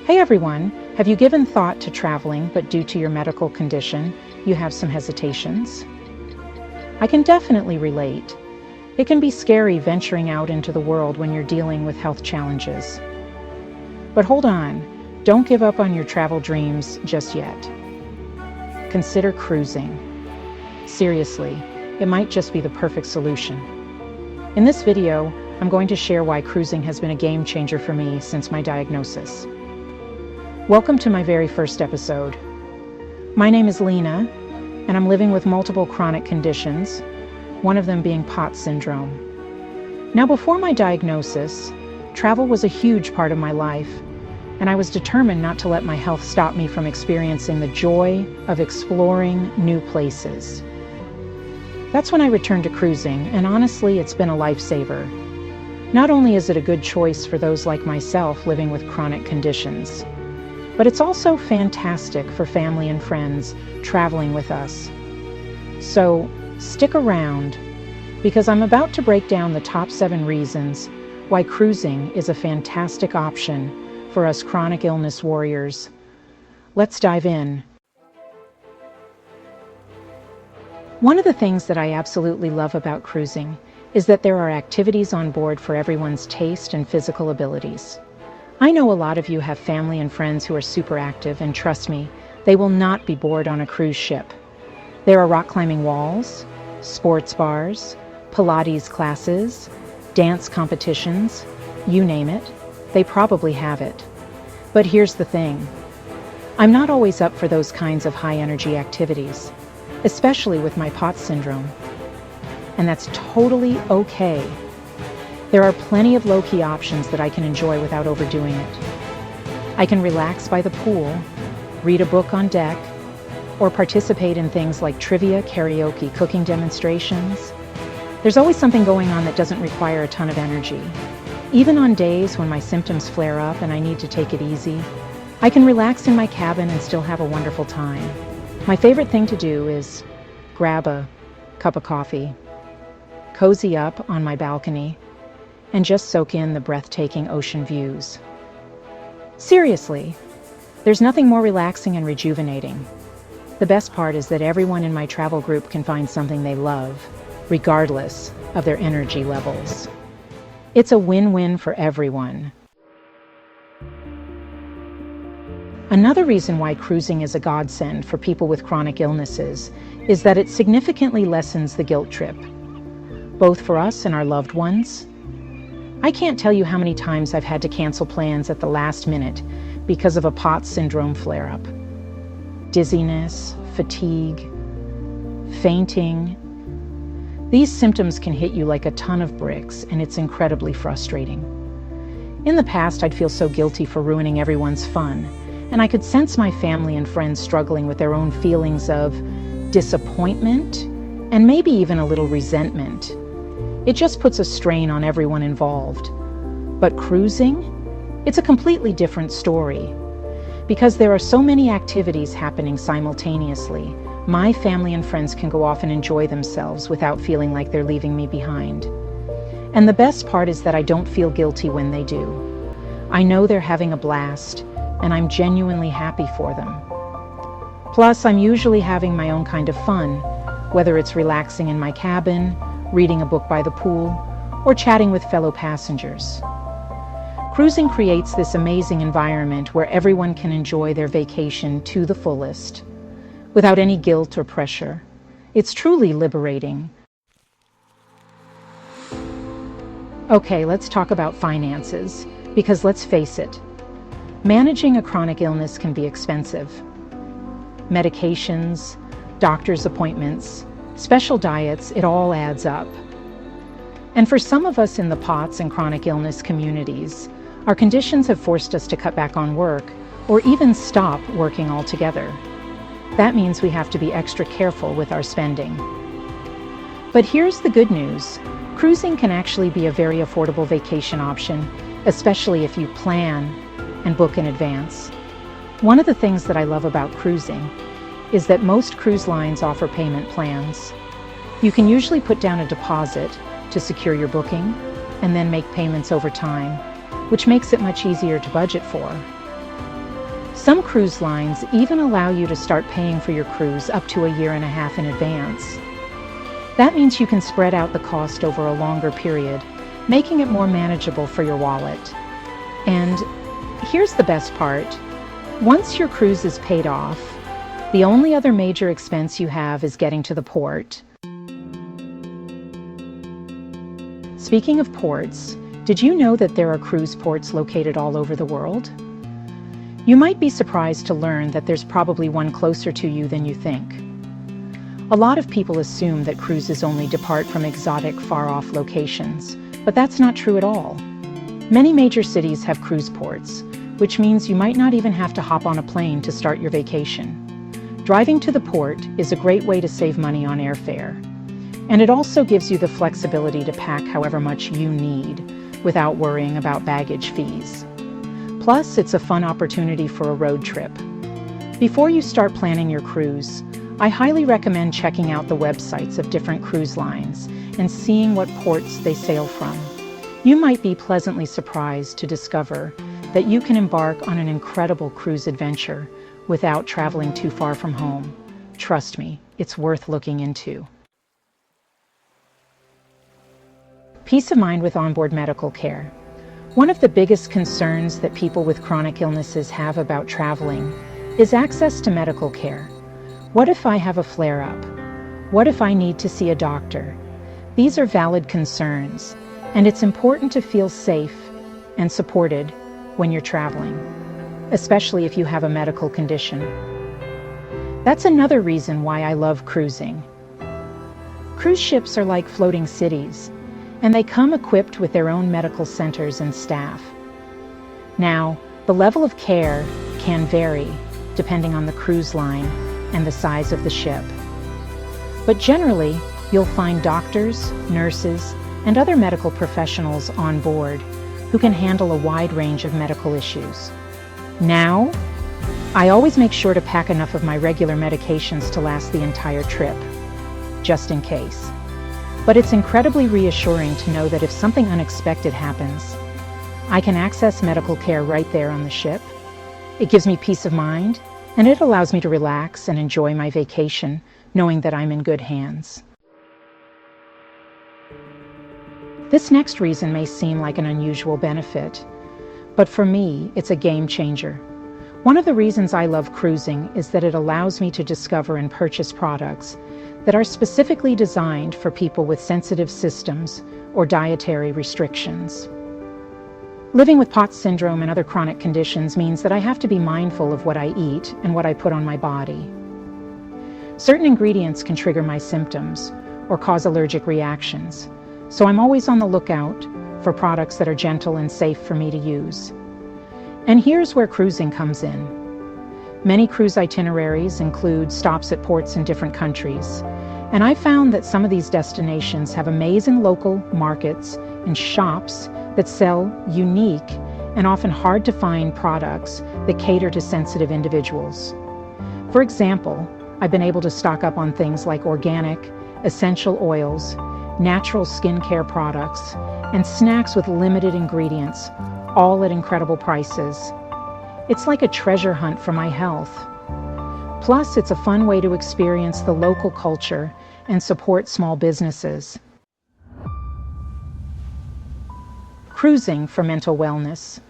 Hey everyone, have you given thought to traveling, but due to your medical condition, you have some hesitations? I can definitely relate. It can be scary venturing out into the world when you're dealing with health challenges. But hold on, don't give up on your travel dreams just yet. Consider cruising. Seriously, it might just be the perfect solution. In this video, I'm going to share why cruising has been a game changer for me since my diagnosis. Welcome to my very first episode. My name is Lena, and I'm living with multiple chronic conditions, one of them being POTS syndrome. Now, before my diagnosis, travel was a huge part of my life, and I was determined not to let my health stop me from experiencing the joy of exploring new places. That's when I returned to cruising, and honestly, it's been a lifesaver. Not only is it a good choice for those like myself living with chronic conditions, but it's also fantastic for family and friends traveling with us. So stick around, because I'm about to break down the top 7 reasons why cruising is a fantastic option for us chronic illness warriors. Let's dive in. One of the things that I absolutely love about cruising is that there are activities on board for everyone's taste and physical abilities. I know a lot of you have family and friends who are super active, and trust me, they will not be bored on a cruise ship. There are rock climbing walls, sports bars, Pilates classes, dance competitions, you name it, they probably have it. But here's the thing. I'm not always up for those kinds of high-energy activities, especially with my POTS syndrome. And that's totally okay. There are plenty of low-key options that I can enjoy without overdoing it. I can relax by the pool, read a book on deck, or participate in things like trivia, karaoke, cooking demonstrations. There's always something going on that doesn't require a ton of energy. Even on days when my symptoms flare up and I need to take it easy, I can relax in my cabin and still have a wonderful time. My favorite thing to do is grab a cup of coffee, cozy up on my balcony, and just soak in the breathtaking ocean views. Seriously, there's nothing more relaxing and rejuvenating. The best part is that everyone in my travel group can find something they love, regardless of their energy levels. It's a win-win for everyone. Another reason why cruising is a godsend for people with chronic illnesses is that it significantly lessens the guilt trip, both for us and our loved ones. I can't tell you how many times I've had to cancel plans at the last minute because of a POTS syndrome flare-up. Dizziness, fatigue, fainting. These symptoms can hit you like a ton of bricks, and it's incredibly frustrating. In the past, I'd feel so guilty for ruining everyone's fun, and I could sense my family and friends struggling with their own feelings of disappointment and maybe even a little resentment. It just puts a strain on everyone involved. But cruising? It's a completely different story. Because there are so many activities happening simultaneously, my family and friends can go off and enjoy themselves without feeling like they're leaving me behind. And the best part is that I don't feel guilty when they do. I know they're having a blast, and I'm genuinely happy for them. Plus, I'm usually having my own kind of fun, whether it's relaxing in my cabin, reading a book by the pool, or chatting with fellow passengers. Cruising creates this amazing environment where everyone can enjoy their vacation to the fullest, without any guilt or pressure. It's truly liberating. Okay, let's talk about finances, because let's face it, managing a chronic illness can be expensive. Medications, doctor's appointments, special diets, it all adds up. And for some of us in the POTS and chronic illness communities, our conditions have forced us to cut back on work or even stop working altogether. That means we have to be extra careful with our spending. But here's the good news. Cruising can actually be a very affordable vacation option, especially if you plan and book in advance. One of the things that I love about cruising is that most cruise lines offer payment plans. You can usually put down a deposit to secure your booking and then make payments over time, which makes it much easier to budget for. Some cruise lines even allow you to start paying for your cruise up to a year and a half in advance. That means you can spread out the cost over a longer period, making it more manageable for your wallet. And here's the best part. Once your cruise is paid off, the only other major expense you have is getting to the port. Speaking of ports, did you know that there are cruise ports located all over the world? You might be surprised to learn that there's probably one closer to you than you think. A lot of people assume that cruises only depart from exotic, far-off locations, but that's not true at all. Many major cities have cruise ports, which means you might not even have to hop on a plane to start your vacation. Driving to the port is a great way to save money on airfare, and it also gives you the flexibility to pack however much you need without worrying about baggage fees. Plus, it's a fun opportunity for a road trip. Before you start planning your cruise, I highly recommend checking out the websites of different cruise lines and seeing what ports they sail from. You might be pleasantly surprised to discover that you can embark on an incredible cruise adventure without traveling too far from home. Trust me, it's worth looking into. Peace of mind with onboard medical care. One of the biggest concerns that people with chronic illnesses have about traveling is access to medical care. What if I have a flare-up? What if I need to see a doctor? These are valid concerns, and it's important to feel safe and supported when you're traveling, especially if you have a medical condition. That's another reason why I love cruising. Cruise ships are like floating cities, and they come equipped with their own medical centers and staff. Now, the level of care can vary depending on the cruise line and the size of the ship. But generally, you'll find doctors, nurses, and other medical professionals on board who can handle a wide range of medical issues. Now, I always make sure to pack enough of my regular medications to last the entire trip, just in case. But it's incredibly reassuring to know that if something unexpected happens, I can access medical care right there on the ship. It gives me peace of mind, and it allows me to relax and enjoy my vacation, knowing that I'm in good hands. This next reason may seem like an unusual benefit, but for me, it's a game changer. One of the reasons I love cruising is that it allows me to discover and purchase products that are specifically designed for people with sensitive systems or dietary restrictions. Living with POTS syndrome and other chronic conditions means that I have to be mindful of what I eat and what I put on my body. Certain ingredients can trigger my symptoms or cause allergic reactions, so I'm always on the lookout for products that are gentle and safe for me to use. And here's where cruising comes in. Many cruise itineraries include stops at ports in different countries, and I found that some of these destinations have amazing local markets and shops that sell unique and often hard-to-find products that cater to sensitive individuals. For example, I've been able to stock up on things like organic, essential oils, natural skincare products, and snacks with limited ingredients, all at incredible prices. It's like a treasure hunt for my health. Plus, it's a fun way to experience the local culture and support small businesses. Cruising for mental wellness.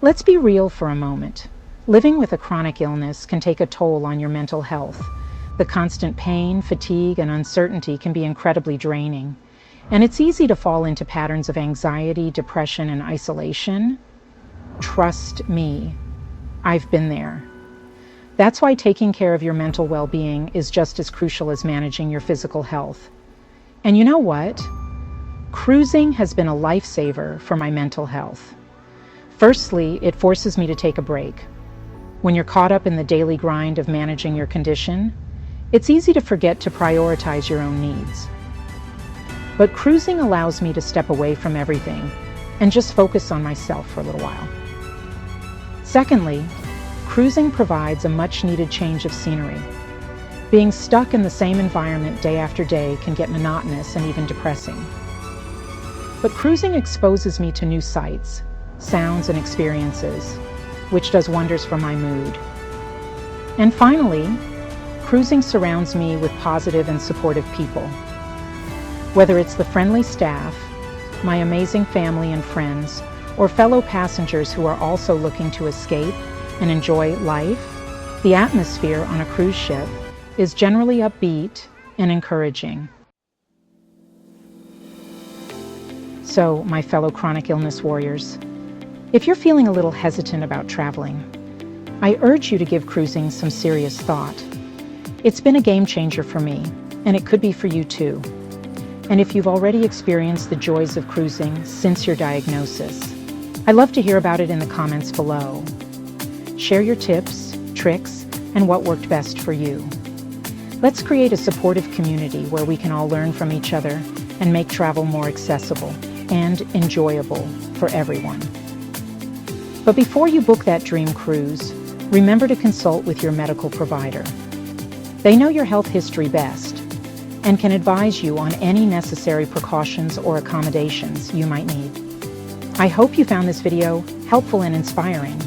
Let's be real for a moment. Living with a chronic illness can take a toll on your mental health. The constant pain, fatigue, and uncertainty can be incredibly draining. And it's easy to fall into patterns of anxiety, depression, and isolation. Trust me, I've been there. That's why taking care of your mental well-being is just as crucial as managing your physical health. And you know what? Cruising has been a lifesaver for my mental health. Firstly, it forces me to take a break. When you're caught up in the daily grind of managing your condition, it's easy to forget to prioritize your own needs. But cruising allows me to step away from everything and just focus on myself for a little while. Secondly, cruising provides a much-needed change of scenery. Being stuck in the same environment day after day can get monotonous and even depressing. But cruising exposes me to new sights, sounds, and experiences. which does wonders for my mood. And finally, cruising surrounds me with positive and supportive people. Whether it's the friendly staff, my amazing family and friends, or fellow passengers who are also looking to escape and enjoy life, the atmosphere on a cruise ship is generally upbeat and encouraging. So, my fellow chronic illness warriors, if you're feeling a little hesitant about traveling, I urge you to give cruising some serious thought. It's been a game changer for me, and it could be for you too. And if you've already experienced the joys of cruising since your diagnosis, I'd love to hear about it in the comments below. Share your tips, tricks, and what worked best for you. Let's create a supportive community where we can all learn from each other and make travel more accessible and enjoyable for everyone. But before you book that dream cruise, remember to consult with your medical provider. They know your health history best and can advise you on any necessary precautions or accommodations you might need. I hope you found this video helpful and inspiring.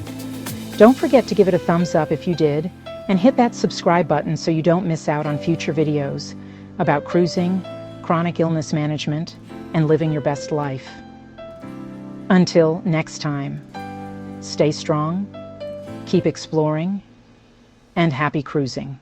Don't forget to give it a thumbs up if you did, and hit that subscribe button so you don't miss out on future videos about cruising, chronic illness management, and living your best life. Until next time, stay strong, keep exploring, and happy cruising.